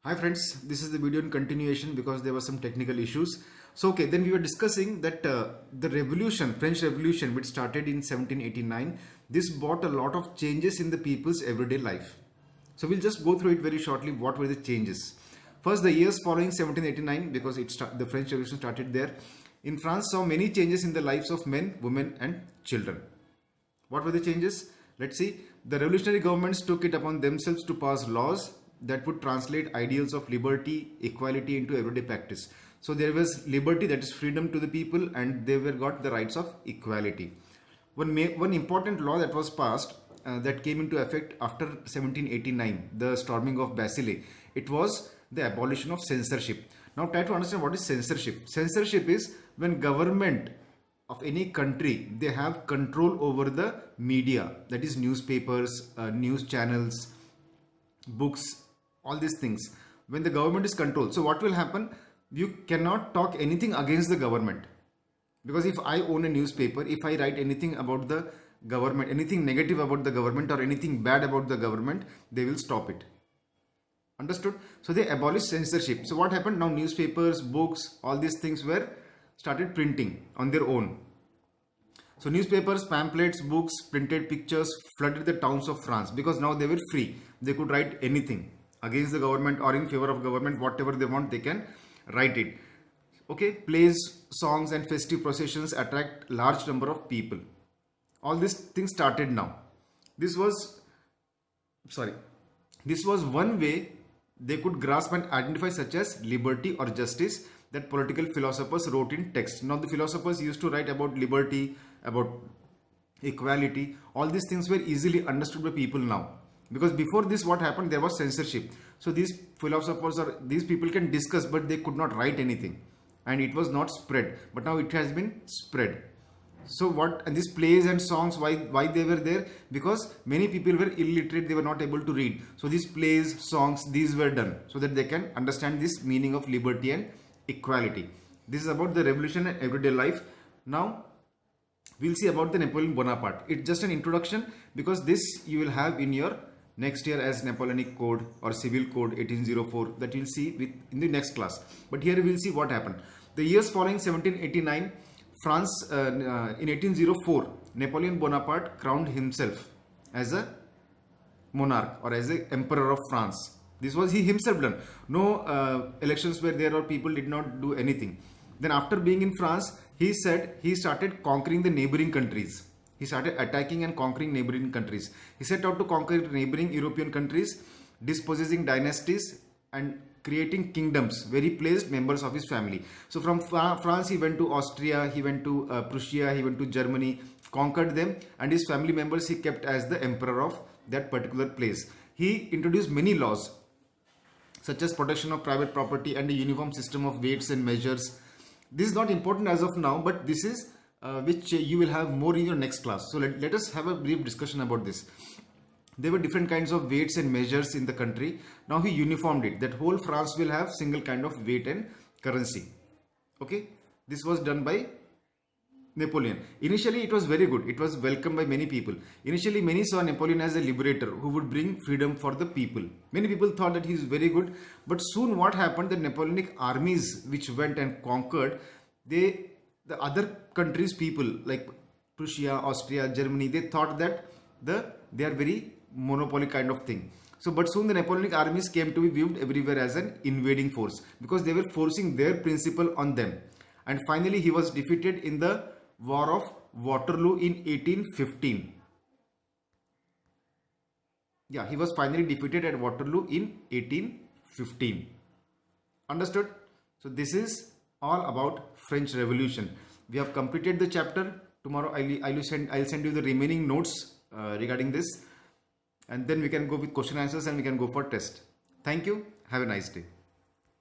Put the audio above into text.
Hi friends, this is the video in continuation because there were some technical issues. So then we were discussing that the revolution, French Revolution, which started in 1789, this brought a lot of changes in the people's everyday life. So we'll just go through it very shortly. What were the changes? First, the years following 1789, because the French Revolution started there, in France saw many changes in the lives of men, women and children. What were the changes? Let's see. The revolutionary governments took it upon themselves to pass laws that would translate ideals of liberty, equality into everyday practice. So there was liberty, that is freedom to the people, and they were got the rights of equality. One important law that was passed that came into effect after 1789, the storming of Bastille, it was the abolition of censorship. Now try to understand what is censorship. Censorship is when government of any country, they have control over the media, that is newspapers, news channels, books, all these things. When the government is controlled, so what will happen? You cannot talk anything against the government, because if I own a newspaper, if I write anything about the government, anything negative about the government or anything bad about the government, they will stop it. Understood? So they abolished censorship. So what happened? Now newspapers, books, all these things were started printing on their own. So newspapers, pamphlets, books, printed pictures flooded the towns of France, because now they were free. They could write anything against the government or in favor of government, whatever they want, they can write it. Okay, plays, songs and festive processions attract large number of people. All these things started now. This was one way they could grasp and identify such as liberty or justice that political philosophers wrote in text. Now the philosophers used to write about liberty, about equality. All these things were easily understood by people now, because before this what happened, there was censorship. So these philosophers or these people can discuss, but they could not write anything, and it was not spread. But now it has been spread. So and these plays and songs, why they were there? Because many people were illiterate, they were not able to read. So these plays, songs, these were done so that they can understand this meaning of liberty and equality. This is about the revolution and everyday life. Now we'll see about the Napoleon Bonaparte. It's just an introduction, because this you will have in your next year as Napoleonic Code or Civil Code 1804, that you'll see in the next class. But here we'll see what happened. The years following 1789, France, in 1804, Napoleon Bonaparte crowned himself as a monarch or as a emperor of France. This was he himself done. No elections were there or people did not do anything. Then after being in France, he said he started conquering the neighboring countries. He started attacking and conquering neighboring countries. He set out to conquer neighboring European countries, dispossessing dynasties and creating kingdoms where he placed members of his family. So from France he went to Austria, he went to Prussia, he went to Germany, conquered them, and his family members he kept as the emperor of that particular place. He introduced many laws such as protection of private property and a uniform system of weights and measures. This is not important as of now, but this is which you will have more in your next class. So let us have a brief discussion about this. There were different kinds of weights and measures in the country. Now he uniformed it, that whole France will have single kind of weight and currency. Okay, this was done by Napoleon. Initially it was very good. It was welcomed by many people. Initially many saw Napoleon as a liberator who would bring freedom for the people. Many people thought that he is very good. But soon what happened, the Napoleonic armies which went and conquered, the other countries' people like Prussia, Austria, Germany, they thought that they are very monopoly kind of thing. So but soon the Napoleonic armies came to be viewed everywhere as an invading force, because they were forcing their principle on them. And finally he was defeated in the War of Waterloo in 1815. Yeah, he was finally defeated at Waterloo in 1815. Understood? So this is all about French Revolution. We have completed the chapter. Tomorrow I'll send you the remaining notes regarding this, and then we can go with question answers and we can go for test. Thank you. Have a nice day.